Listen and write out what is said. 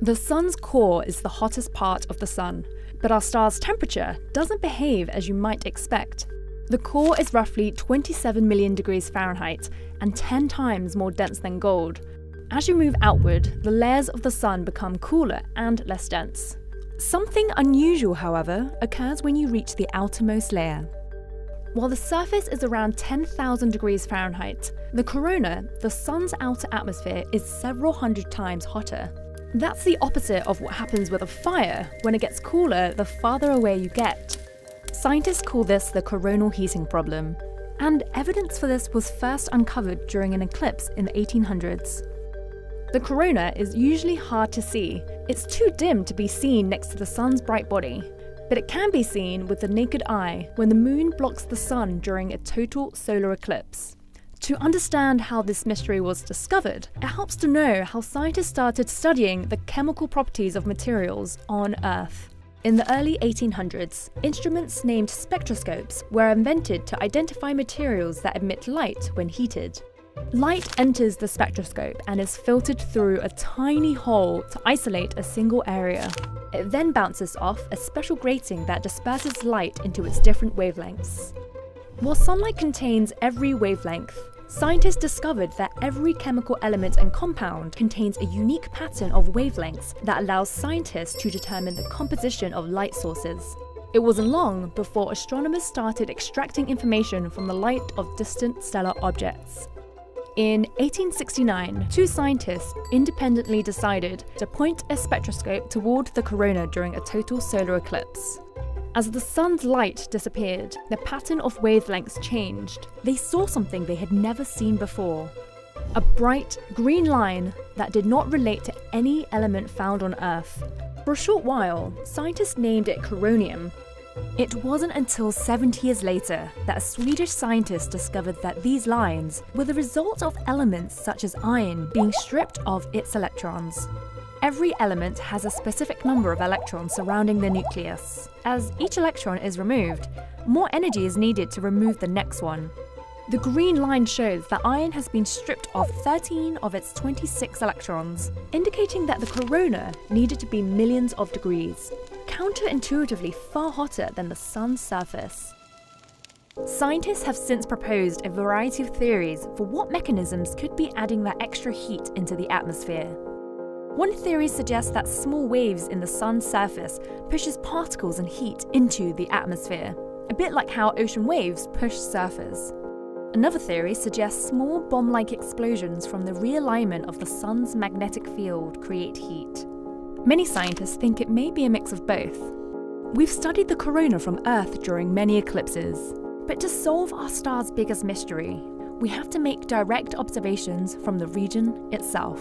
The sun's core is the hottest part of the sun, but our star's temperature doesn't behave as you might expect. The core is roughly 27 million degrees Fahrenheit and 10 times more dense than gold. As you move outward, the layers of the sun become cooler and less dense. Something unusual, however, occurs when you reach the outermost layer. While the surface is around 10,000 degrees Fahrenheit, the corona, the sun's outer atmosphere, is several hundred times hotter. That's the opposite of what happens with a fire. When it gets cooler, the farther away you get. Scientists call this the coronal heating problem, and evidence for this was first uncovered during an eclipse in the 1800s. The corona is usually hard to see. It's too dim to be seen next to the sun's bright body, but it can be seen with the naked eye when the moon blocks the sun during a total solar eclipse. To understand how this mystery was discovered, it helps to know how scientists started studying the chemical properties of materials on Earth. In the early 1800s, instruments named spectroscopes were invented to identify materials that emit light when heated. Light enters the spectroscope and is filtered through a tiny hole to isolate a single area. It then bounces off a special grating that disperses light into its different wavelengths. While sunlight contains every wavelength, scientists discovered that every chemical element and compound contains a unique pattern of wavelengths that allows scientists to determine the composition of light sources. It wasn't long before astronomers started extracting information from the light of distant stellar objects. In 1869, two scientists independently decided to point a spectroscope toward the corona during a total solar eclipse. As the sun's light disappeared, the pattern of wavelengths changed. They saw something they had never seen before. A bright green line that did not relate to any element found on Earth. For a short while, scientists named it coronium. It wasn't until 70 years later that a Swedish scientist discovered that these lines were the result of elements such as iron being stripped of its electrons. Every element has a specific number of electrons surrounding the nucleus. As each electron is removed, more energy is needed to remove the next one. The green line shows that iron has been stripped of 13 of its 26 electrons, indicating that the corona needed to be millions of degrees, counterintuitively far hotter than the sun's surface. Scientists have since proposed a variety of theories for what mechanisms could be adding that extra heat into the atmosphere. One theory suggests that small waves in the sun's surface pushes particles and heat into the atmosphere, a bit like how ocean waves push surfers. Another theory suggests small bomb-like explosions from the realignment of the sun's magnetic field create heat. Many scientists think it may be a mix of both. We've studied the corona from Earth during many eclipses, but to solve our star's biggest mystery, we have to make direct observations from the region itself.